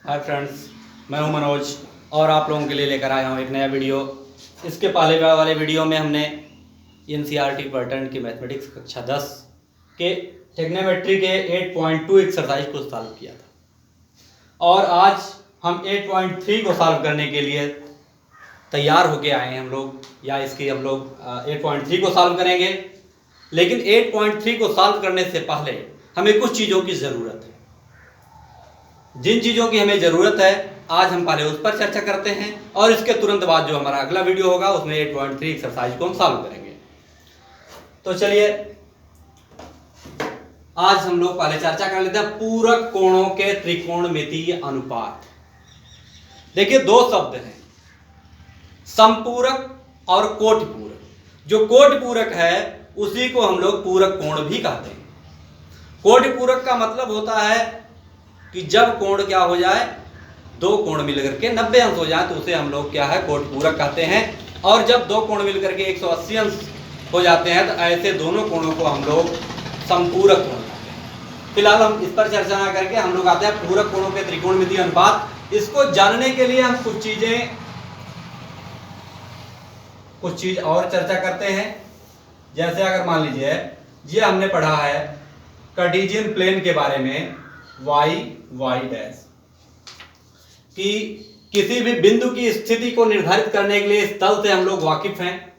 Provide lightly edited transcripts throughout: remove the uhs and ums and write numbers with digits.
Hi friends, मैं हूं मनोज और आप लोगों के लिए लेकर आया हूं एक नया वीडियो। इसके पहले वाले वीडियो में हमने एनसीईआरटी पैटर्न की मैथमेटिक्स कक्षा 10 के ट्रिग्नोमेट्री के 8.2 एक्सरसाइज को सॉल्व किया था और आज हम 8.3 को सॉल्व करने के लिए तैयार होके आए हैं हम लोग, या इसकी हम लोग 8.3 को सॉल्व करेंगे। लेकिन 8.3 को सॉल्व करने से पहले हमें कुछ चीज़ों की ज़रूरत है। जिन चीज़ों की हमें ज़रूरत है आज हम पहले उस पर चर्चा करते हैं और इसके तुरंत बाद जो हमारा अगला वीडियो होगा उसमें 8.3 एक्सरसाइज को हम सॉल्व करेंगे। तो चलिए आज हम लोग पहले चर्चा कर लेते हैं पूरक कोणों के त्रिकोणमितीय अनुपात। देखिए दो शब्द हैं, समपूरक और कोटिपूरक। जो कोटिपूरक है उसी को हम लोग पूरक कोण भी कहते हैं। कोटिपूरक का मतलब होता है कि जब कोण क्या हो जाए, दो कोण मिलकर के 90 अंश हो जाए तो उसे हम लोग क्या है, कोटिपूरक कहते हैं। और जब दो कोण मिलकर के 180 अंश हो जाते हैं तो ऐसे दोनों कोणों को हम लोग समपूरक कोण कहते हैं। फिलहाल हम इस पर चर्चा ना करके हम लोग आते हैं पूरक कोणों के त्रिकोणमितीय अनुपात। इसको जानने के लिए हम कुछ चीज और चर्चा करते हैं। जैसे अगर मान लीजिए ये हमने पढ़ा है कार्टेशियन प्लेन के बारे में, y डैश, कि किसी भी बिंदु की स्थिति को निर्धारित करने के लिए इस तल से हम लोग वाकिफ हैं।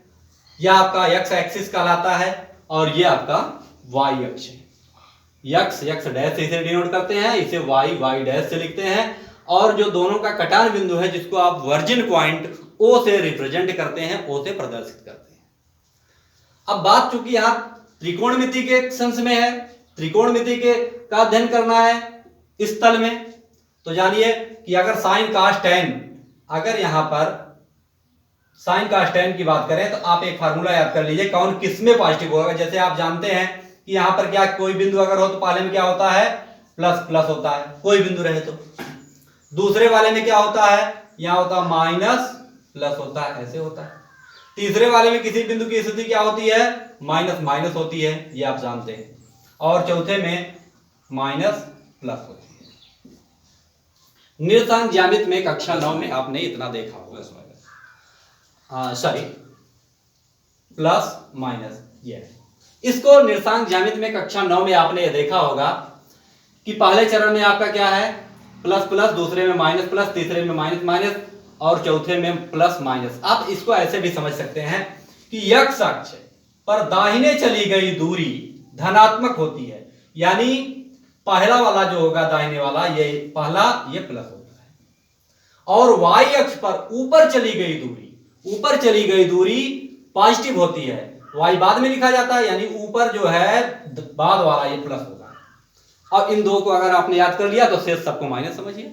यह आपका x एक्सिस कहलाता है और ये आपका y अक्ष है। x डैश से इसे डिनोट करते हैं, इसे y डैश से लिखते हैं। और जो दोनों का कटान बिंदु है जिसको आप वर्जिन पॉइंट O से रिप्रेजेंट करते हैं, O से प्रदर्शित करते हैं। अब बात चूंकि यहां त्रिकोणमिति के सेंस में है, त्रिकोणमिति के का अध्ययन करना है इस तल में, तो जानिए कि अगर साइन कास टेन, अगर यहां पर साइन कास टेन की बात करें तो आप एक फार्मूला याद कर लीजिए कौन किस में पॉजिटिव होगा। जैसे आप जानते हैं कि यहां पर क्या कोई बिंदु अगर हो तो पहले में क्या होता है, प्लस प्लस होता है, कोई बिंदु रहे तो। दूसरे वाले में क्या होता है, यहां होता है माइनस प्लस होता है, ऐसे होता है। तीसरे वाले में किसी बिंदु की स्थिति क्या होती है, माइनस माइनस होती है, ये आप जानते हैं। और चौथे में माइनस प्लस होती है। निर्देशांक ज्यामिति में कक्षा 9 में आपने इतना देखा होगा, सॉरी प्लस माइनस, ये इसको निर्देशांक ज्यामिति में कक्षा 9 में आपने ये देखा होगा कि पहले चरण में आपका क्या है, प्लस प्लस, दूसरे में माइनस प्लस, तीसरे में माइनस माइनस और चौथे में प्लस माइनस। आप इसको ऐसे भी समझ सकते हैं कि x अक्ष पर दाहिने चली गई दूरी धनात्मक होती है, यानी पहला वाला जो होगा दाहिने वाला, ये पहला, ये प्लस होता है। और y अक्ष पर ऊपर चली गई दूरी पॉजिटिव होती है। y बाद में लिखा जाता है, यानी ऊपर जो है बाद वाला ये प्लस होगा। अब इन दो को अगर आपने याद कर लिया तो शेष सबको माइनस समझिए।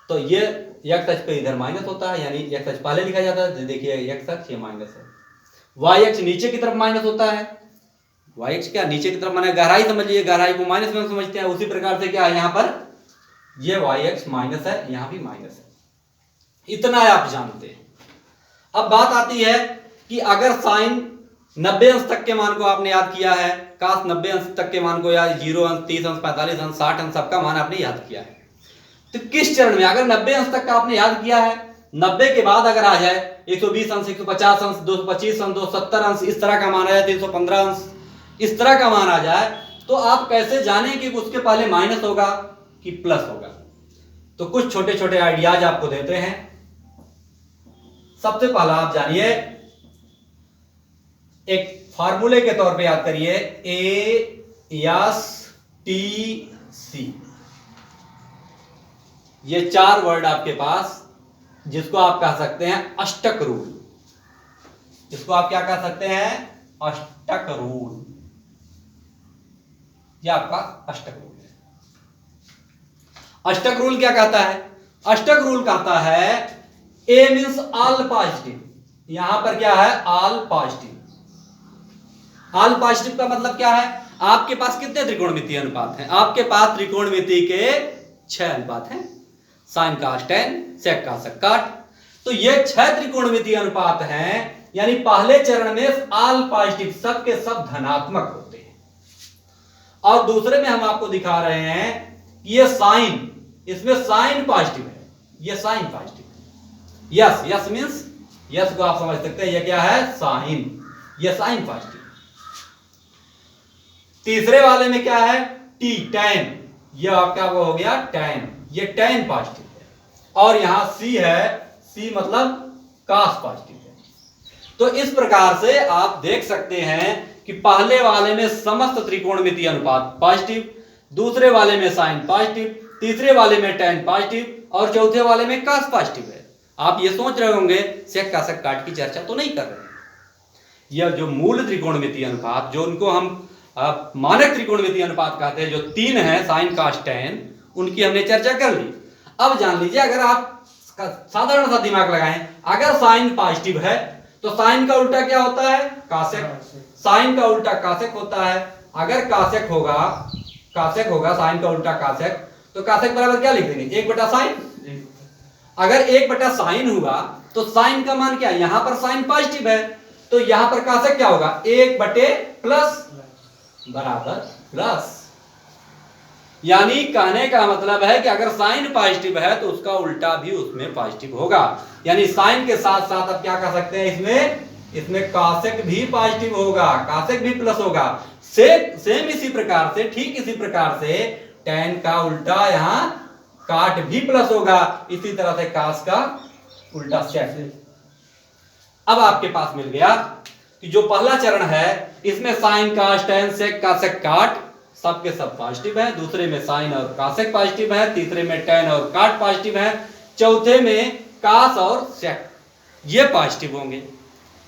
तो ये x अक्ष पे इधर माइनस होता है, यानी x अक्ष पहले लिखा जाता है, देखिए x अक्ष ये माइनस है। y अक्ष नीचे की तरफ माइनस होता है, y अक्ष क्या नीचे की तरफ माने गहराई समझिए, गहराई को माइनस में समझते हैं। उसी प्रकार से क्या है, यहाँ पर ये y अक्ष माइनस है, यहाँ भी माइनस है। इतना आप जानते हैं। अब बात आती है कि अगर साइन 90 अंश तक के मान को आपने याद किया है, काश 90 अंश तक के मान को याद, 0 अंश, 30 अंश, 45 अंश, 60 अंश सबका मान आपने याद किया है, तो किस चरण में, अगर 90 अंश तक का आपने याद किया है, 90 के बाद अगर आ जाए 120 अंश, 150 अंश, 225 अंश, 270 अंश, इस तरह का मान आ जाए, 315 अंश, इस तरह का मान आ जाए, तो आप कैसे जानें कि उसके पहले माइनस होगा कि प्लस होगा। तो कुछ छोटे छोटे आइडियाज आपको देते हैं। सबसे पहला आप जानिए, एक फार्मूले के तौर पे याद करिए, ASTC, ये 4 वर्ड आपके पास, जिसको आप कह सकते हैं अष्टक रूल। इसको आप क्या कह सकते हैं, अष्टक रूल। ये आपका अष्टक रूल है। अष्टक रूल क्या कहता है, अष्टक रूल कहता है A मीन्स ऑल पॉजिटिव। यहां पर क्या है, ऑल पॉजिटिव। ऑल पॉजिटिव का मतलब क्या है, आपके पास कितने त्रिकोणमितीय अनुपात हैं, आपके पास त्रिकोणमिति के 6 अनुपात हैं, साइन कास टेन, सेक कास काट। तो ये 6 त्रिकोणमितीय अनुपात हैं, यानी पहले चरण में ऑल पॉजिटिव, सब के सब धनात्मक होते हैं। और दूसरे में हम आपको दिखा रहे हैं कि ये साइन इसमें साइन पॉजिटिव है, ये साइन पॉजिटिव है। यस, यस मीन्स यस को आप समझ सकते हैं, ये क्या है साइन, ये साइन पॉजिटिव। तीसरे वाले में क्या है टी टैन, ये आपका वो हो गया टैन, ये टैन पॉजिटिव है। और यहां सी है, सी मतलब कास पॉजिटिव है। तो इस प्रकार से आप देख सकते हैं कि पहले वाले में समस्त त्रिकोणमितीय अनुपात पॉजिटिव, दूसरे वाले में साइन पॉजिटिव, तीसरे वाले में टैन पॉजिटिव और चौथे वाले में कास पॉजिटिव है। आप ये सोच रहे होंगे सेक कासक काट की चर्चा तो नहीं कर रहे। यह जो मूल त्रिकोणमितीय अनुपात, जो उनको हम मानक त्रिकोणमितीय अनुपात कहते हैं, जो तीन है साइन कास टैन, उनकी हमने चर्चा कर ली। अब जान लीजिए, अगर आप साधारण सा दिमाग लगाएं, अगर साइन पॉजिटिव है तो साइन का उल्टा क्या होता है कासेक, साइन का उल्टा कासेक होता है। अगर कासेक होगा साइन का उल्टा कासेक, तो कासेक बराबर क्या लिख देंगे 1/साइन। अगर 1/साइन हुआ तो साइन का मान क्या है, यहां पर साइन पॉजिटिव है तो यहां पर कासेक क्या होगा 1/+ बराबर प्लस। यानी कहने का मतलब है कि अगर साइन पॉजिटिव है तो उसका उल्टा भी उसमें पॉजिटिव होगा। यानी साइन के साथ साथ आप क्या कर सकते हैं, इसमें कासेक भी पॉजिटिव होगा, कासेक भी प्लस होगा। सेम इसी प्रकार से, ठीक इसी प्रकार से टैन का उल्टा यहां काट भी प्लस होगा, इसी तरह से कास का उल्टा सेक। अब आपके पास मिल गया कि जो पहला चरण है इसमें साइन कास टैन सेक कासेक काट सबके सब पॉजिटिव है, दूसरे में साइन और कासेक पॉजिटिव है, तीसरे में टैन और काट पॉजिटिव है, चौथे में कास और सेक ये पॉजिटिव होंगे।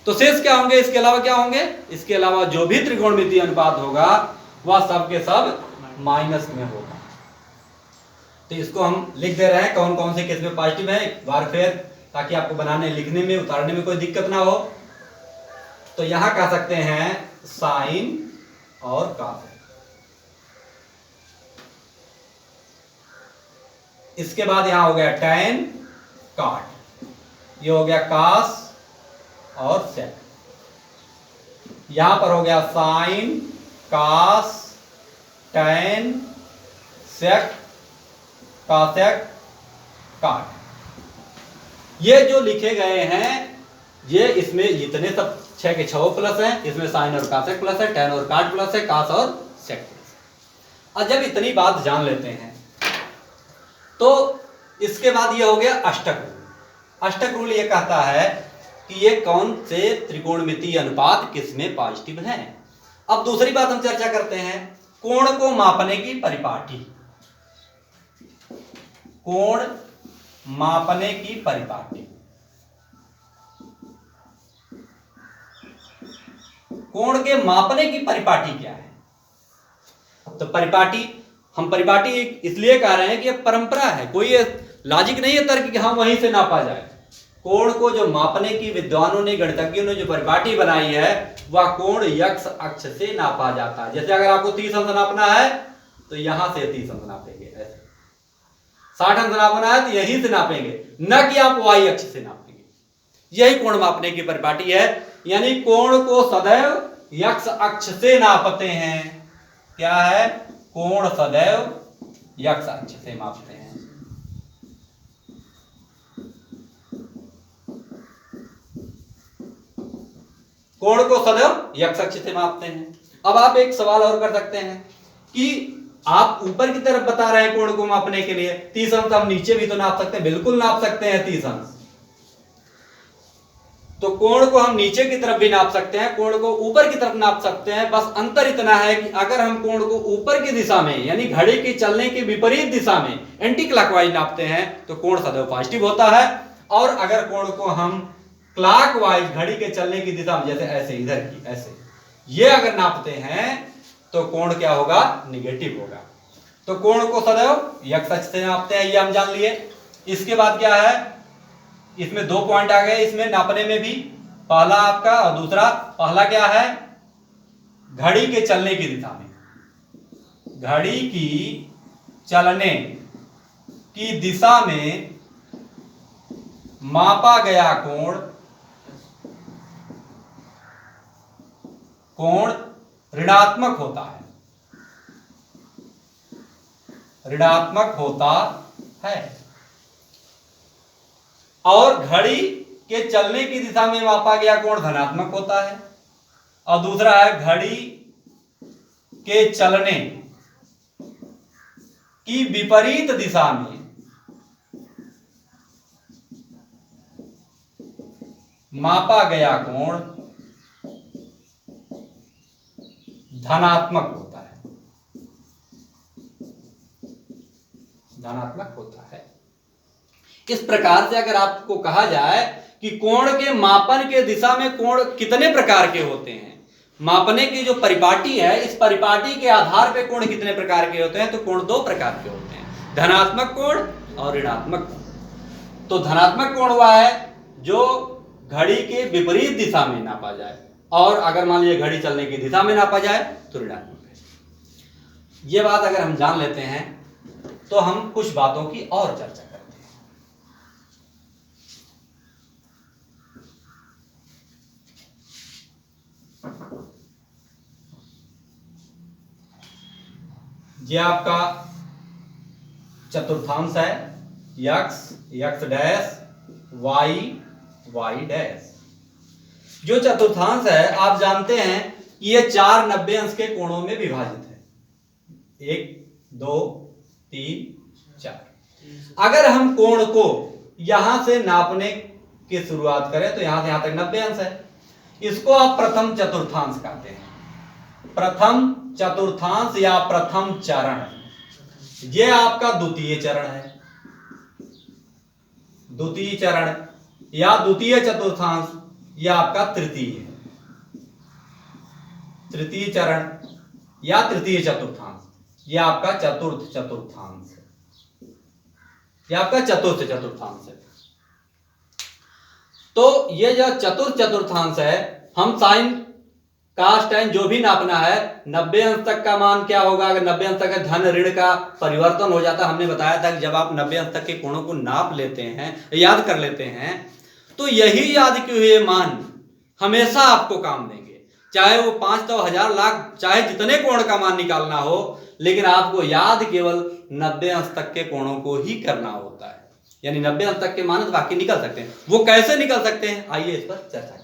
तो शेष क्या होंगे, इसके अलावा क्या होंगे, इसके अलावा जो भी त्रिकोणमितीय अनुपात होगा वह सबके सब माइनस में होगा। तो इसको हम लिख दे रहे हैं कौन कौन से किसमें पॉजिटिव है एक बार फिर, ताकि आपको बनाने लिखने में उतारने में कोई दिक्कत ना हो। तो यहां कह सकते हैं साइन और कास। इसके बाद यहां हो गया टैन काट, ये हो गया कास और सेक। यहां पर हो गया साइन कास टैन सेक कासेक काट। ये जो लिखे गए हैं ये इसमें जितने सब 6 के 6 प्लस हैं, इसमें साइन और कासेक प्लस है, टैन और काट प्लस है, कास और सेक प्लस है। और जब इतनी बात जान लेते हैं तो इसके बाद ये हो गया अष्टक रूल। अष्टक रूल ये कहता है कि ये कौन से त्रिकोणमितीय अनुपात किसमें पॉजिटिव है। अब दूसरी बात हम चर्चा करते हैं कोण को मापने की परिपाटी। कोण मापने की परिपाटी, कोण के मापने की परिपाटी क्या है। तो परिपाटी, हम परिपाटी इसलिए कह रहे हैं कि यह परंपरा है, कोई ये लॉजिक नहीं है तर्क कि हाँ वहीं से नापा जाए। कोण को जो मापने की विद्वानों ने, गणितज्ञों ने जो परिपाटी बनाई है वह कोण यक्ष अक्ष से नापा जाता है। जैसे अगर आपको 30 अंश नापना है तो यहां से 30 अंश नापेंगे, ऐसे 60 अंश नापना है तो यहीं से नापेंगे, न कि आप वाई अक्ष से नापेंगे। यही कोण मापने की परिपाटी है। यानी कोण को सदैव यक्ष अक्ष से नापते हैं। क्या है, कोण सदैव यक्ष अक्ष से मापते हैं। कोण को सदैव यक्ष अक्ष से मापते हैं। अब आप एक सवाल और कर सकते हैं कि आप ऊपर की तरफ बता रहे हैं कोण को मापने के लिए, 30 अंश हम नीचे भी तो नाप सकते हैं, बिल्कुल नाप सकते हैं 30 अंश। तो कोण को हम नीचे की तरफ भी नाप सकते हैं, कोण को ऊपर की तरफ नाप सकते हैं। बस अंतर इतना है कि अगर हम कोण को ऊपर की दिशा में यानी घड़ी के चलने के विपरीत दिशा में एंटी क्लॉकवाइज नापते हैं तो कोण सदैव पॉजिटिव होता है। और अगर कोण को हम क्लॉकवाइज घड़ी के चलने की दिशा में, जैसे ऐसे इधर की ऐसे, ये अगर नापते हैं तो कोण क्या होगा, निगेटिव होगा। तो कोण को सदैव यक्ष अक्ष से नापते हैं, ये हम जान लिए। इसके बाद क्या है, इसमें 2 पॉइंट आ गए इसमें नापने में भी, पहला आपका और दूसरा। पहला क्या है, घड़ी के चलने की दिशा में, घड़ी की चलने की दिशा में मापा गया कोण, कोण ऋणात्मक होता है, ऋणात्मक होता है। और घड़ी के चलने की दिशा में मापा गया कोण धनात्मक होता है, और दूसरा है घड़ी के चलने की विपरीत दिशा में मापा गया कोण धनात्मक होता है, धनात्मक होता है। इस प्रकार से अगर आपको कहा जाए कि कोण के मापन के दिशा में कोण कितने प्रकार के होते हैं, मापने की जो परिपाटी है, इस परिपाटी के आधार पे कोण कितने प्रकार के होते हैं, तो कोण दो प्रकार के होते हैं, धनात्मक कोण और ऋणात्मक कोण। तो धनात्मक कोण हुआ है जो घड़ी के विपरीत दिशा में नापा जाए, और अगर मान लीजिए घड़ी चलने की दिशा में नापा जाए तो ऋणात्मक है। ये बात अगर हम जान लेते हैं तो हम कुछ बातों की और चर्चा करते हैं। ये आपका चतुर्थांश है, x, x dash, y, y dash. जो चतुर्थांश है आप जानते हैं कि ये 4 90 अंश के कोणों में विभाजित है, 1 2 3 4। अगर हम कोण को यहां से नापने की शुरुआत करें तो यहां से यहां तक 90 अंश है, इसको आप प्रथम चतुर्थांश कहते हैं, प्रथम चतुर्थांश या प्रथम चरण। ये आपका द्वितीय चरण है, द्वितीय चरण या द्वितीय चतुर्थांश, यह आपका तृतीय है, तृतीय चरण या तृतीय चतुर्थांश, यह आपका चतुर्थ चतुर्थांश है, यह आपका चतुर्थ चतुर्थांश है। तो ये जो चतुर्थ चतुर्थांश है, हम साइन कास्ट टाइन जो भी नापना है, 90 अंश तक का मान क्या होगा, अगर 90 अंश तक धन ऋण का परिवर्तन हो जाता, हमने बताया था कि जब आप 90 अंश तक के कोणों को नाप लेते हैं, याद कर लेते हैं, तो यही याद किए हुए मान हमेशा आपको काम देंगे, चाहे वो 500 1000 लाख चाहे जितने कोण का मान निकालना हो, लेकिन आपको याद केवल 90 अंश तक के कोणों को ही करना होता है। यानी 90 अंश तक के मान बाकी निकल सकते हैं। वो कैसे निकल सकते हैं, आइए इस पर चर्चा करते हैं।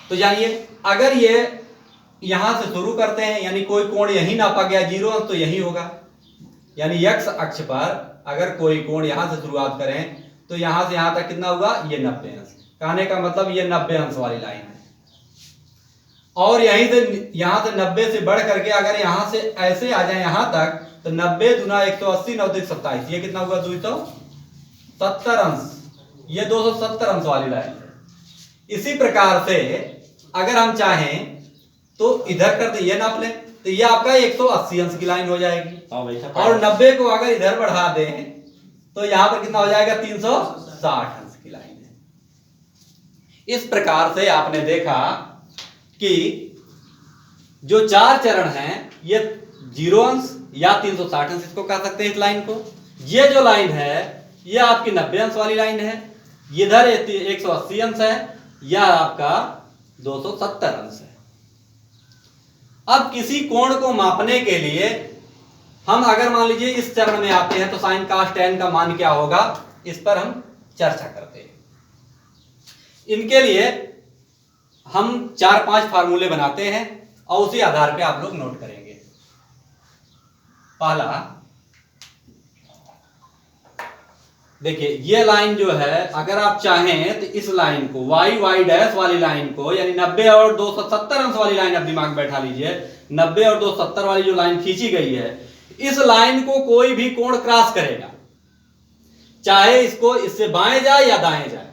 तो जानिए, अगर ये यहां से शुरू करते हैं, यानी कोई कोण यही नापा गया 0 अंश, तो यही होगा, यानी x अक्ष पर अगर कोई कोण यहां से शुरुआत करें तो यहां से यहां तक कितना हुआ, ये 90 अंश। कहने का मतलब ये 90 अंश वाली लाइन है, और यहीं से यहां से 90 से बढ़ करके अगर यहां से ऐसे आ जाए यहां तक, तो 90 दूना 180 9 2 27, ये कितना हुआ, 270 अंश, ये 270 अंश वाली लाइन है। इसी प्रकार से अगर हम चाहें तो इधर कर दे, ये नाप लें, तो ये आपका 180 अंश की लाइन हो जाएगी, और 90 को अगर इधर बढ़ा दें तो यहां पर कितना हो जाएगा, 360 अंश की लाइन है। इस प्रकार से आपने देखा कि जो 4 चरण हैं, ये 0 अंश या 360 अंश इसको कह सकते हैं इस लाइन को। ये जो लाइन है ये आपकी 90 अंश वाली लाइन है, इधर 180 अंश है, यह आपका 270 अंश है। अब किसी कोण को मापने के लिए हम अगर मान लीजिए इस चरण में आते हैं तो साइन कास टेन का मान क्या होगा, इस पर हम चर्चा करते हैं। इनके लिए हम 4-5 फार्मूले बनाते हैं और उसी आधार पे आप लोग नोट करेंगे। पहला देखिए, ये लाइन जो है अगर आप चाहें तो इस लाइन को वाई वाई डैश वाली लाइन को, यानी 90 और 270 अंश वाली लाइन आप दिमाग में बैठा लीजिए, 90 और 270 वाली जो लाइन खींची गई है, इस लाइन को कोई भी कोण क्रॉस करेगा, चाहे इसको इससे बाएं जाए या दाएं जाए,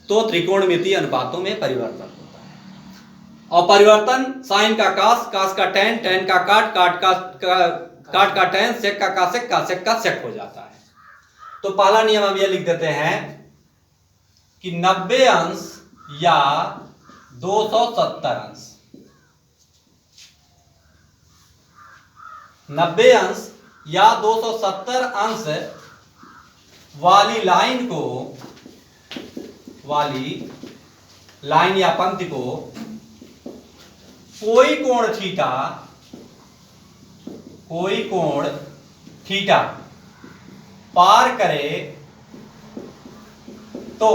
तो त्रिकोणमितीय अनुपातों में परिवर्तन होता है। और परिवर्तन साइन का कास, कास का टेन, टेन का काट, काट का टेन, सेक का कासेक, कासेक का सेक हो जाता है। तो पहला नियम हम ये लिख देते हैं कि 90 अंश या 270 अंश, 90 अंश या 270 अंश वाली लाइन या पंक्ति को कोई कोण थीटा पार करे तो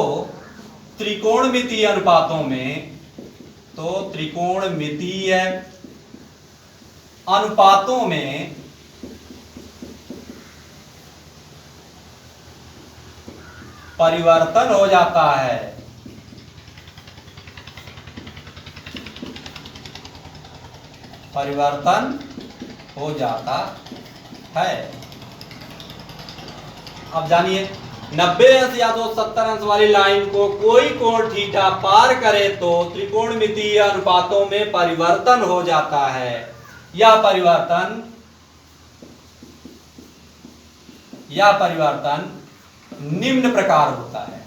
त्रिकोणमितीय अनुपातों में, तो त्रिकोणमितीय अनुपातों में परिवर्तन हो जाता है। परिवर्तन हो जाता है। अब जानिए, 90 अंश या 270 अंश वाली लाइन को कोई कोण थीटा पार करे तो त्रिकोणमितीय अनुपातों में परिवर्तन हो जाता है। यह परिवर्तन निम्न प्रकार होता है।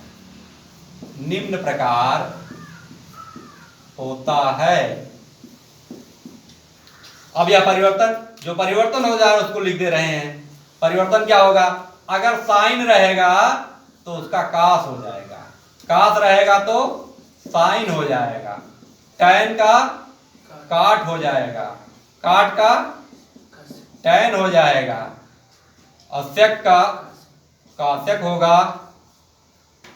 निम्न प्रकार होता है। अब यह परिवर्तन, जो परिवर्तन हो जाए उसको लिख दे रहे हैं। परिवर्तन क्या होगा? अगर साइन रहेगा तो उसका कास हो जाएगा, कास रहेगा तो साइन हो जाएगा, टैन का काट हो जाएगा, काट का टैन हो जाएगा, और सेक का कासेक होगा,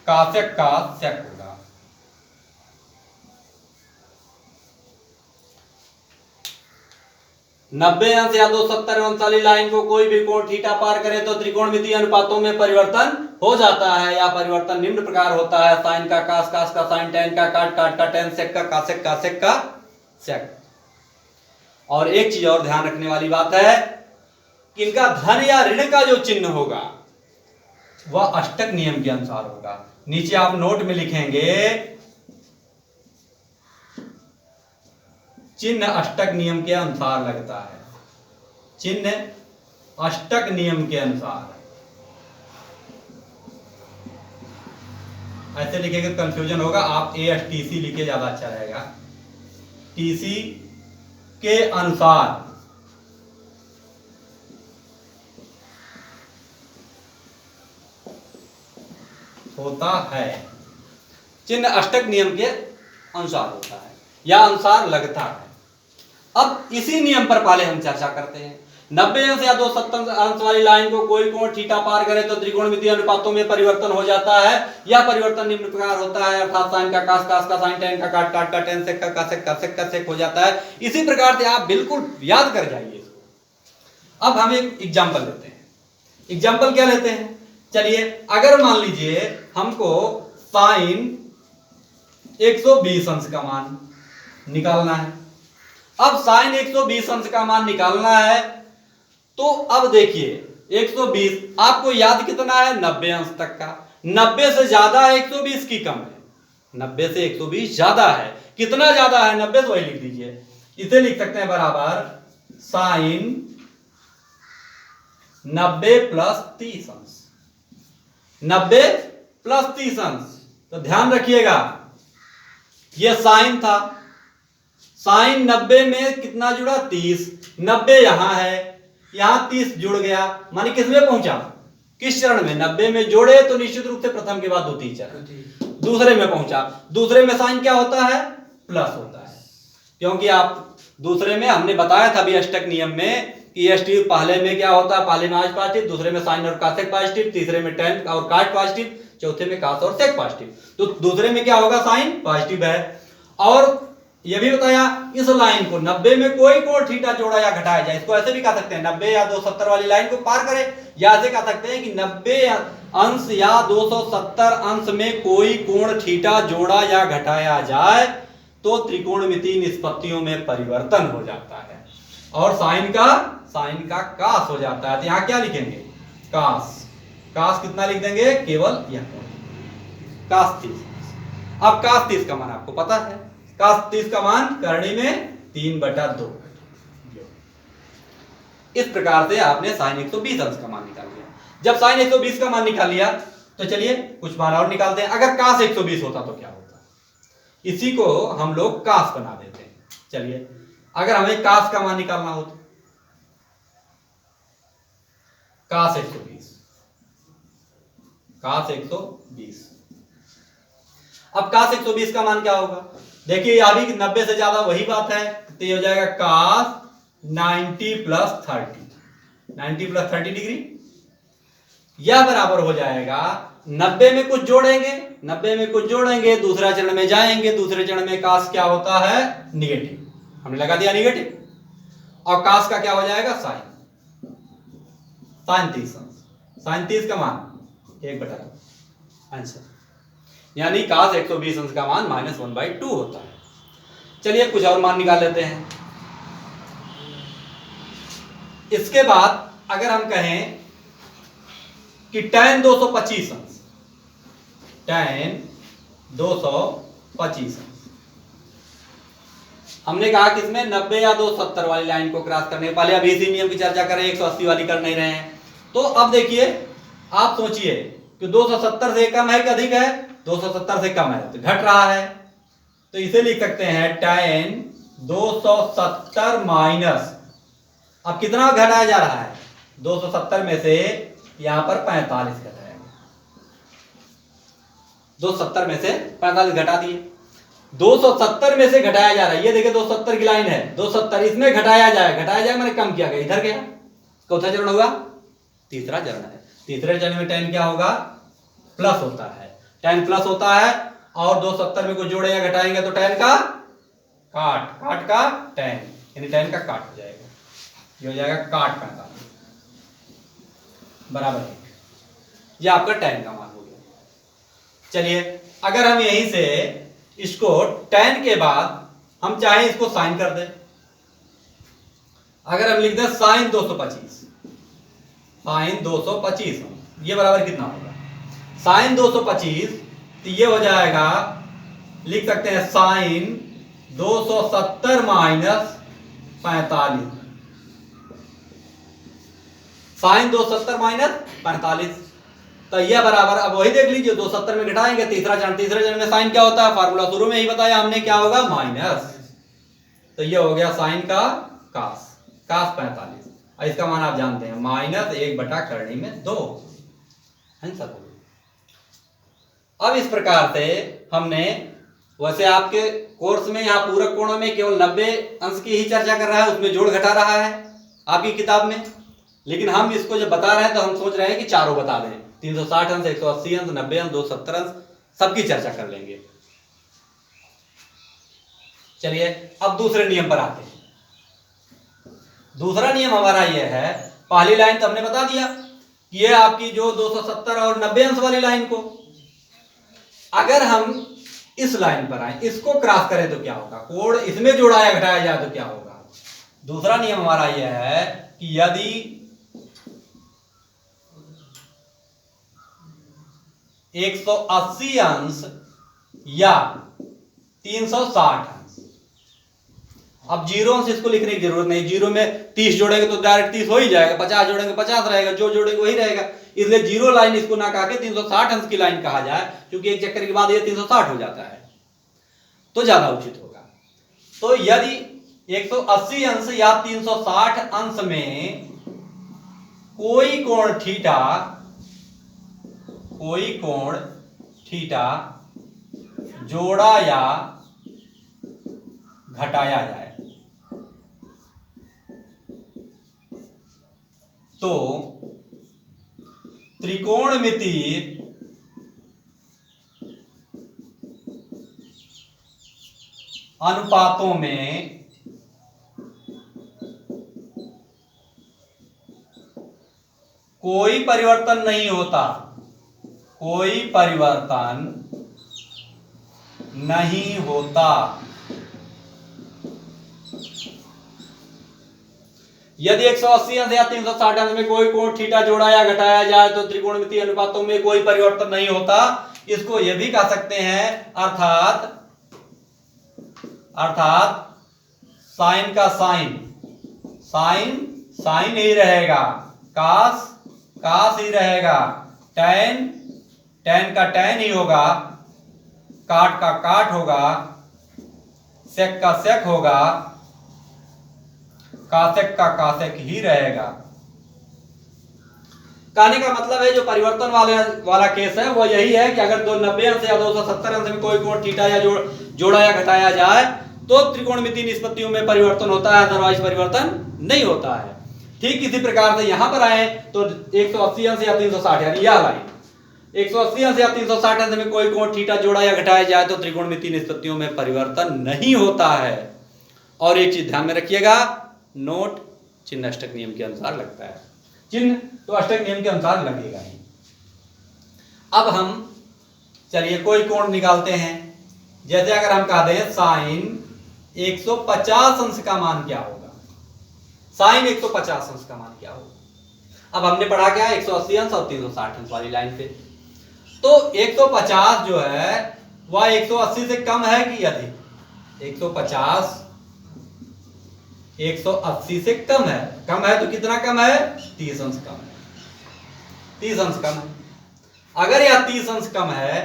कासेक का सेक होगा। नब्बे अंश या 270 अंश वाली लाइन को कोई भी कोण थीटा पार करे तो त्रिकोणमितीय अनुपातों में परिवर्तन हो जाता है। या परिवर्तन निम्न प्रकार होता है: साइन का कास, कास का साइन, टैन का काट, काट का टैन, सेक का कासेक, कासेक का सेक। और एक चीज और ध्यान रखने वाली बात है कि इनका धन या ऋण का जो चिन्ह होगा वह अष्टक नियम के अनुसार होगा। नीचे आप नोट में लिखेंगे, चिन्ह अष्टक नियम के अनुसार लगता है। चिन्ह अष्टक नियम के अनुसार। ऐसे लिखेंगे तो कंफ्यूजन होगा। आप ASTC लिखे ज्यादा अच्छा रहेगा। TC के अनुसार होता है। चिन्ह अष्टक नियम के अनुसार होता है या अनुसार लगता है। अब इसी नियम पर पहले हम चर्चा करते हैं। 90 अंश या 270 अंश वाली लाइन को कोई कोण थीटा पार करे तो त्रिकोणमितीय अनुपातों में परिवर्तन हो जाता है। यह परिवर्तन निम्न प्रकार होता है, अर्थात साइन का कास, कास का साइन, टैन का काट, काट का टैन, सेक का कासेक, कासेक का सेक हो जाता है। इसी प्रकार से आप बिल्कुल याद कर जाइए इसको। अब हम एक एग्जाम्पल लेते हैं। एग्जाम्पल क्या लेते हैं? चलिए, अगर मान लीजिए हमको साइन 120 अंश का मान निकालना है। अब साइन 120 अंश का मान निकालना है तो अब देखिए 120 आपको याद कितना है? 90 अंश तक का। 90 से ज्यादा है 120 की कम है। 90 से 120 ज्यादा है। कितना ज्यादा है? 90 से वही लिख दीजिए। इसे लिख सकते हैं बराबर साइन 90 प्लस 30 अंश। 90 प्लस 30 अंश। तो ध्यान रखिएगा, यह साइन था। साइन 90 में कितना जुड़ा? 30। 90 यहां है, यहां 30 जुड़ गया, मानी किस में पहुंचा? किस चरण में? 90 में जोड़े तो निश्चित रूप से प्रथम के बाद द्वितीय चरण, दूसरे में पहुंचा। दूसरे में साइन क्या होता है? प्लस होता है, क्योंकि आप दूसरे में हमने बताया था भी अष्टक नियम में कि एस्टिव पहले में क्या होता है? पहले में आज पॉजिटिव, दूसरे में साइन और कासेक पॉजिटिव, तीसरे में टैन और काट पॉजिटिव, चौथे में कास और सेक पॉजिटिव। तो दूसरे में क्या होगा? साइन पॉजिटिव है। और यह भी बताया इस लाइन को 90 में कोई कोण थीटा जोड़ा या घटाया जाए। इसको ऐसे भी कह सकते हैं, 90 या 270 वाली लाइन को पार करे, या ऐसे कह सकते हैं कि 90 अंश या 270 अंश में कोई कोण थीटा जोड़ा या घटाया जाए तो त्रिकोणमितीय निष्पत्तियों में परिवर्तन हो जाता है और साइन का कास हो जाता है। तो यहां क्या लिखेंगे? कास। कास कितना लिख देंगे? केवल यह कास 30। अब कास 30 का मान आपको पता है। कास 30 का मान करणी में 3/2। इस प्रकार से आपने साइन 120 अंश का मान निकाल लिया। जब साइन 120 का मान निकाल लिया तो चलिए कुछ मान और निकालते हैं। अगर कास 120 होता तो क्या होता? इसी को हम लोग कास बना देते हैं। चलिए, अगर हमें कास का मान निकालना हो तो कास 120, कास 120। अब कास 120 का मान क्या होगा? देखिए अभी 90 से ज्यादा वही बात है, तो ये हो जाएगा कास 90 प्लस 30, 90 प्लस 30 डिग्री। यह बराबर हो जाएगा 90 में कुछ जोड़ेंगे, 90 में कुछ जोड़ेंगे, दूसरा चरण में जाएंगे, दूसरे चरण में कास क्या होता है, निगेटिव, हमने लगा दिया निगेटिव, और कास का क्या हो जाएगा, साइन, साइन 30 अंश, साइन 30 का मान 1/2 आंसर, यानी कास 120 अंश का मान -1/2 होता है। चलिए कुछ और मान निकाल लेते हैं। इसके बाद अगर हम कहें कि tan 225 अंश, tan 225 अंश, हमने कहा कि इसमें 90 या 270 वाली लाइन को क्रॉस करने के पहले अभी इसी नियम की चर्चा करें, 180 वाली कर नहीं रहे हैं। तो अब देखिए, आप सोचिए कि 270 से कम है कि अधिक है, 270 से कम है तो घट रहा है, तो इसे लिख सकते हैं tan 270 माइनस, अब कितना घटाया जा रहा है, 270 में से यहां पर 45 घटाया गया, 270 में से 45 घटा दिए, 270 में से घटाया जा रहा है, ये देखिए 270 की लाइन है, 270 इसमें घटाया जाए मैंने कम किया गया, इधर गया, चौथा चरण होगा, तीसरा चरण है, तीसरे चरण में tan क्या होगा, प्लस होता है, tan प्लस होता है, और 270 में कुछ जोड़े या घटाएंगे तो tan का काट का tan, यानी tan का काट हो जाएगा, ये हो जाएगा काट 45 बराबर 1, ये आपका tan का मान हो गया। चलिए अगर हम यहीं से इसको tan के बाद हम चाहें इसको साइन कर दें, अगर हम लिख दें साइन 225, साइन 225, ये बराबर कितना होगा, साइन 225, तो ये हो जाएगा, लिख सकते हैं साइन 270 माइनस 45, साइन 270 माइनस 45, तो यह बराबर, अब वही देख लीजिए 270 में घटाएंगे, तीसरे चरण में साइन क्या होता है, फार्मूला शुरू में ही बताया हमने, क्या होगा, माइनस, तो यह हो गया साइन का कास 45, और इसका मान आप जानते हैं -1/2 आंसर हो गया। अब इस प्रकार से हमने, वैसे आपके कोर्स में यहाँ पूरक कोणों में केवल 90 अंश की ही चर्चा कर रहा है, उसमें जोड़ घटा रहा है आपकी किताब में, लेकिन हम इसको जब बता रहे हैं तो हम सोच रहे हैं कि चारों बता दें, 360 अंश, 180 अंश, 90 अंश, 270 अंश, सबकी चर्चा कर लेंगे। चलिए अब दूसरे नियम पर आते हैं। दूसरा नियम हमारा यह है, पहली लाइन तो हमने बता दिया कि ये आपकी जो 270 और 90 अंश वाली लाइन को, अगर हम इस लाइन पर आए, इसको क्रॉस करें तो क्या होगा, कोण इसमें जोड़ाया घटाया जाए तो क्या होगा। दूसरा नियम हमारा यह है कि यदि 180 अंश या 360 अंश, अब जीरो अंश इसको लिखने की जरूरत नहीं, जीरो में 30 जोड़ेंगे तो डायरेक्ट 30 हो ही जाएगा, 50 जोड़ेंगे 50 रहेगा, जो जोड़ेंगे वही रहेगा, इसलिए जीरो लाइन इसको ना कहा के 360 अंश की लाइन कहा जाए, क्योंकि एक चक्कर के बाद ये 360 हो जाता है तो ज्यादा उचित होगा। तो यदि 180 अंश या 360 अंश में कोई कोण थीटा जोड़ा या घटाया जाए तो त्रिकोणमितीय अनुपातों में कोई परिवर्तन नहीं होता, कोई परिवर्तन नहीं होता। यदि 180 अंश या 360 अंश में कोई कोण थीटा जोड़ा या घटाया जाए तो त्रिकोणमितीय अनुपातों में कोई परिवर्तन नहीं होता। इसको यह भी कह सकते हैं अर्थात साइन का साइन ही रहेगा, कास ही रहेगा, tan का tan ही होगा, काट का काट होगा, सेक का सेक होगा, कासेक का कासेक ही रहेगा। कहने का मतलब है जो परिवर्तन वाला केस है वो यही है कि अगर 290 अंश या 270 अंश में कोई कोण थीटा या जोड़ा या घटाया जाए तो त्रिकोणमितीय निष्पत्तियों में परिवर्तन होता है, अदरवाइज परिवर्तन नहीं होता है। ठीक इसी प्रकार से यहां पर आए तो 180 अंश या 360 यानी यह लाइन 180 अंश या 360 अंश में कोई कोण थीटा जोड़ा या घटाया जाए तो त्रिकोणमितीय निष्पत्तियों में परिवर्तन नहीं होता है। और एक चीज ध्यान में रखिएगा, नोट चिन्ह अष्टक नियम के अनुसार लगता है, चिन्ह तो अष्टक नियम के अनुसार लगेगा ही। अब हम चलिए कोई कोण निकालते हैं। जैसे अगर हम कह दें साइन 150 अंश का मान क्या होगा, साइन 150 अंश का मान क्या होगा। अब हमने पढ़ा क्या 180 अंश और 360 अंश वाली लाइन पे, तो 150 जो है वह 180 से कम है कि अधिक। 150 180 से कम है तो कितना कम है 30 अंश कम है, 30 अंश कम है। अगर यह 30 अंश कम है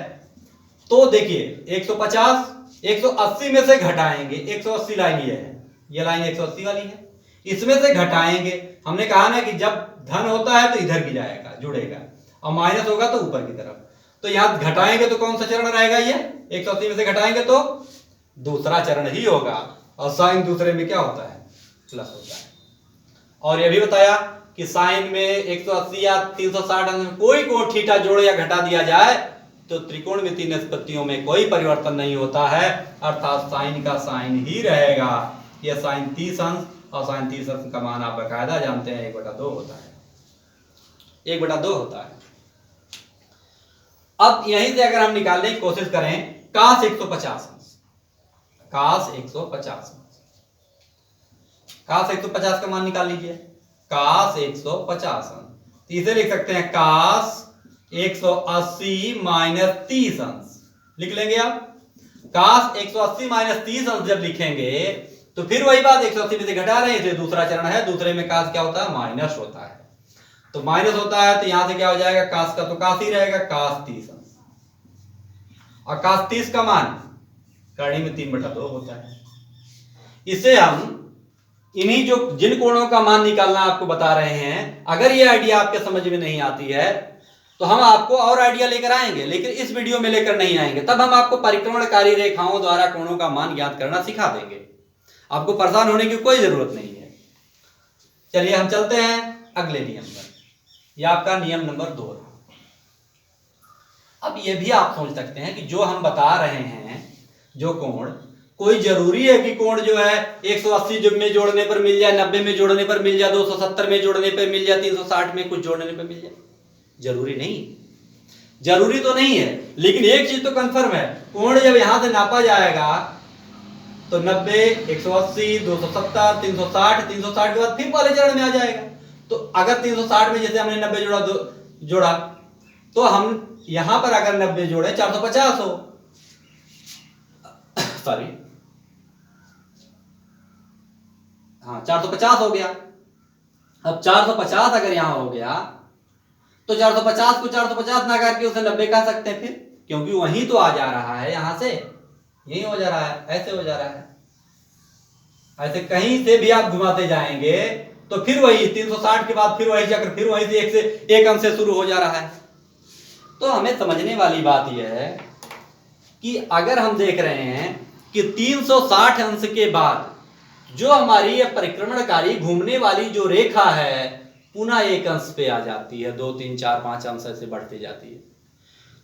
तो देखिए 150 180 में से घटाएंगे, 180 लाइन ये है, ये लाइन 180 वाली है, इसमें से घटाएंगे। हमने कहा ना कि जब धन होता है तो इधर की जाएगा जुड़ेगा और माइनस होगा तो ऊपर की तरफ, तो यहां घटाएंगे तो कौन सा चरण रहेगा, ये 180 में से घटाएंगे तो दूसरा चरण ही होगा। और साइन दूसरे में क्या होता है प्लस होता है। और यह भी बताया कि साइन में 180 या 360 अंश में कोई कोण थीटा जोड़ या घटा दिया जाए तो त्रिकोणमितीय निष्पत्तियों में कोई परिवर्तन नहीं होता है, अर्थात साइन का साइन ही रहेगा। यह साइन 30 अंश और साइन 30 अंश का मान आप बकायदा जानते हैं 1/2 होता है, 1/2 होता है। अब यहीं से अगर हम निकालने की कोशिश करें cos 150 अंश, cos 150 अंश, cos 150 का मान निकाल लीजिए, cos 150 अंश इसे लिख सकते हैं cos 180 माइनस 30 अंश, लिख लेंगे आप। cos 180 माइनस 30 अंश जब लिखेंगे तो फिर वही बात 180 में से घटा रहे हैं, दूसरा चरण है, दूसरे में cos क्या होता है माइनस होता है, तो माइनस होता है तो यहां से क्या हो जाएगा cos का तो cos ही रहेगा, cos 30 अंश, और cos 30 का मान करणी में 3/2 होता है। इसे हम इन्हीं जो जिन कोणों का मान निकालना आपको बता रहे हैं, अगर ये आइडिया आपके समझ में नहीं आती है तो हम आपको और आइडिया लेकर आएंगे, लेकिन इस वीडियो में लेकर नहीं आएंगे। तब हम आपको परिक्रमणकारी रेखाओं द्वारा कोणों का मान ज्ञात करना सिखा देंगे, आपको परेशान होने की कोई जरूरत नहीं है। चलिए हम चलते हैं अगले नियम पर, यह आपका नियम नंबर 2 है। अब यह भी आप सोच सकते हैं कि जो हम बता रहे हैं जो कोण, कोई जरूरी है कि कोण जो है 180 में जोड़ने पर मिल जाए, 90 में जोड़ने पर मिल जाए, 270 में जोड़ने पर मिल जाए, 360 में कुछ जोड़ने पर मिल जाए? जरूरी नहीं, जरूरी तो नहीं है, लेकिन एक चीज तो कंफर्म है, कोण जब यहां से नापा जाएगा तो 90 180 270 360 360 के बाद फिर पहले चरण में आ जाएगा। तो अगर 360 में जैसे हमने 90 जोड़ा तो हम यहां पर अगर 90 जोड़े 450 हो, सॉरी हाँ 450 हो गया। अब 450 अगर यहां हो गया तो 450 को 450 ना करके उसे 90 कह सकते हैं फिर, क्योंकि वहीं तो आ जा रहा है, यहां से यही हो जा रहा है, ऐसे हो जा रहा है, ऐसे कहीं से भी आप घुमाते जाएंगे तो फिर वही 360 के बाद फिर वही चक्र, फिर वहीं से एक अंश से शुरू हो जा रहा है। तो हमें समझने वाली बात यह है कि अगर हम देख रहे हैं कि 360 अंश के बाद जो हमारी ये परिक्रमणकारी घूमने वाली जो रेखा है पुनः एक अंश पे आ जाती है, 2 3 4 5 अंश ऐसे बढ़ती जाती है।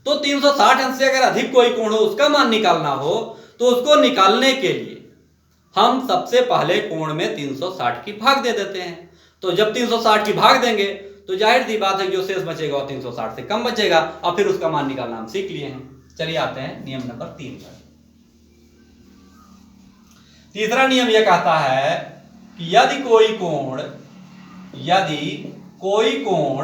तो 360 अंश से अगर अधिक कोई कोण हो उसका मान निकालना हो तो उसको निकालने के लिए हम सबसे पहले कोण में 360 की भाग दे देते हैं। तो जब 360 की भाग देंगे तो जाहिर सी बात है जो शेष बचेगा वो 360 से कम बचेगा और फिर उसका मान निकालना हम सीख लिए हैं। चलिए आते हैं नियम नंबर 3 पर। तीसरा नियम यह कहता है कि यदि कोई कोण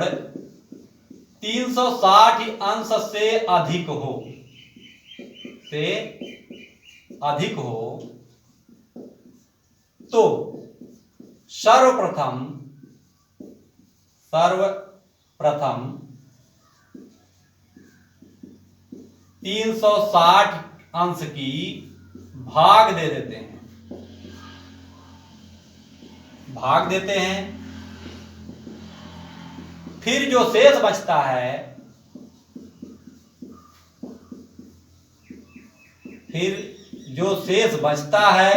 360 अंश से अधिक हो तो सर्वप्रथम 360 अंश की भाग दे देते हैं, फिर जो शेष बचता है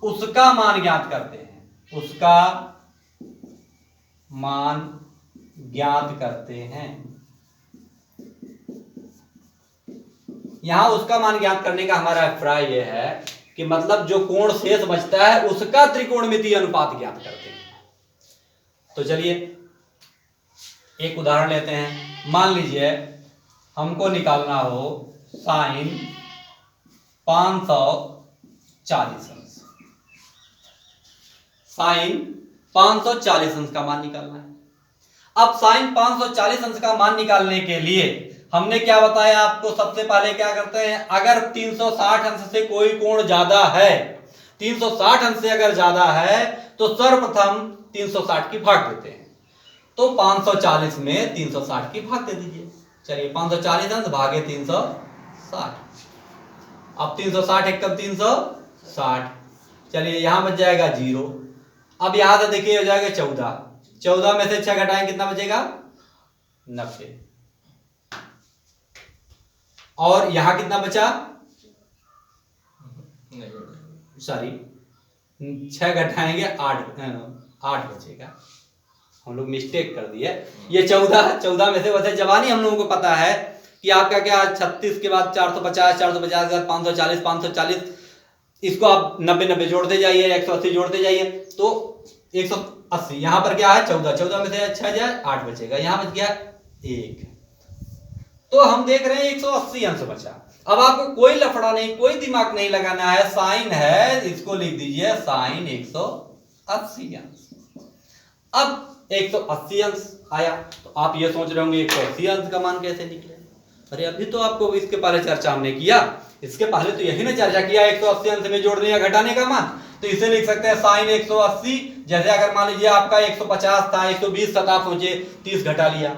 उसका मान ज्ञात करते हैं, उसका मान ज्ञात करते हैं। यहां उसका मान ज्ञात करने का हमारा अभिप्राय यह है कि मतलब जो कोण शेष बचता है उसका त्रिकोणमितीय अनुपात ज्ञात करते हैं। तो चलिए एक उदाहरण लेते हैं। मान लीजिए हमको निकालना हो साइन 540 अंश, साइन 540 अंश का मान निकालना है। अब साइन 540 अंश का मान निकालने के लिए हमने क्या बताया आपको, सबसे पहले क्या करते हैं, अगर 360 अंश से कोई कोण ज्यादा है, 360 अंश से अगर ज्यादा है तो सर्वप्रथम 360 की भाग देते हैं। तो 540 में 360 की भाग दे दीजिए। चलिए 540 अंश भागे 360, अब 360 एकम 360, चलिए यहां बच जाएगा 0। अब यहां से देखिए हो जाएगा 14, 14 में से 6 घटाएं कितना बचेगा 90, और यहां कितना बचा, सॉरी 6 घटाएंगे 8 बचेगा, हम लोग मिस्टेक कर दिए। ये 14 में से वैसे जवानी हम लोगों को पता है कि आपका क्या 36 के बाद 450, 450 के बाद 540, 540, इसको आप 90 जोड़ते जाइए, 180 जोड़ते जाइए तो 180। यहां पर क्या है 14 में से 6 जाए 8 बचेगा, यहां बच गया 1। तो हम देख रहे हैं 180 अंश बचा। अब आपको कोई लफड़ा नहीं, कोई दिमाग नहीं लगाना है, साइन है, इसको लिख दीजिए साइन 180 अंश। अब 180 अंश आया तो आप ये सोच रहे होंगे 180 अंश का मान कैसे निकले। अरे अभी तो आपको इसके पहले चर्चा हमने किया, इसके पहले तो यही ना चर्चा किया 180 अंश में जोड़ने या घटाने का मान। तो इसे लिख सकते हैं साइन 180, जैसे अगर मान लीजिए आपका 150 था, 120 था, आप सोचिए 30 घटा लिया,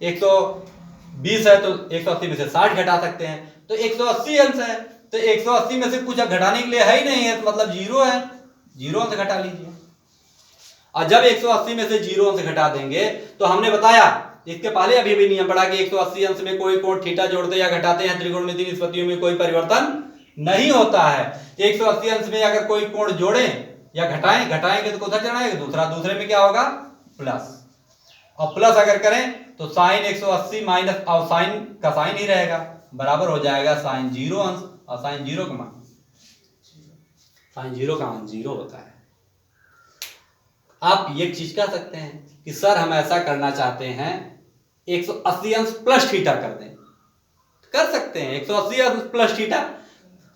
120 है तो 180 में से 60 घटा सकते हैं, तो 180 अंश है। तो 180 में से कुछ घटाने के लिए है ही नहीं है, तो मतलब 0 है, 0 अंश घटा लीजिए। और जब 180 में से 0 अंश घटा देंगे तो हमने बताया इसके पहले अभी भी नियम पढ़ा कि 180 अंश में कोई कोण थीटा जोड़ते या घटाते हैं त्रिकोणमितीय निष्पत्तियों में कोई परिवर्तन नहीं होता है। 180 अंश में अगर कोई कोण जोड़े या घटाएंगे तो कोथा चढ़ाएंगे दूसरे में क्या होगा प्लस, और प्लस अगर करें तो साइन 180 माइनस, और साइन का साइन ही रहेगा, बराबर हो जाएगा साइन 0 अंश, और साइन 0 का मान 0 होता है। आप ये चीज कह सकते हैं कि सर हम ऐसा करना चाहते हैं 180 अंश प्लस थीटा कर दें, कर सकते हैं 180 अंश प्लस थीटा।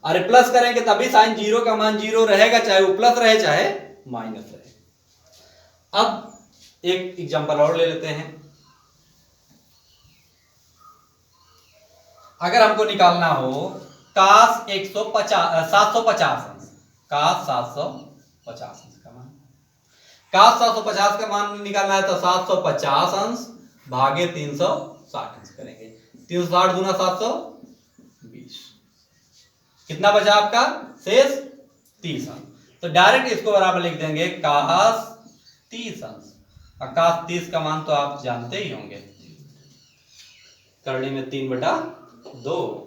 अरे प्लस करेंगे तभी साइन 0 का मान 0 रहेगा, चाहे वो प्लस रहे चाहे माइनस रहे। अब एक एग्जांपल और ले लेते हैं। अगर हमको निकालना हो कास 750 अंश, कास 750 अंश का मान, कास 750 का मान निकालना है तो 750 अंश भागे 360 अंश करेंगे। 360 दूना 720, कितना बचा आपका शेष 30 अंश। तो डायरेक्ट इसको बराबर लिख देंगे कास 30 अंश, और कास 30 का मान तो आप जानते ही होंगे, करने में 3/2।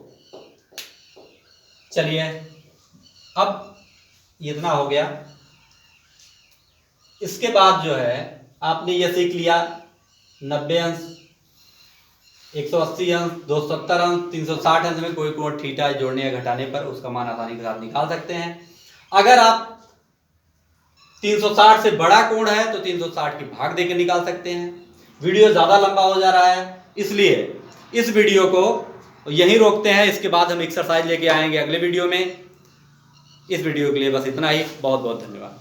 चलिए अब इतना हो गया। इसके बाद जो है आपने ये सीख लिया 90 अंश, 180 अंश, 270 अंश, 360 अंश में कोई कोण थीटा जोड़ने या घटाने पर उसका मान आसानी के साथ निकाल सकते हैं। अगर आप 360 से बड़ा कोण है तो 360 की भाग देकर निकाल सकते हैं। वीडियो ज्यादा लंबा हो जा रहा है इसलिए इस वीडियो को यहीं रोकते हैं, इसके बाद हम एक्सरसाइज लेके आएंगे अगले वीडियो में। इस वीडियो के लिए बस इतना ही, बहुत बहुत धन्यवाद।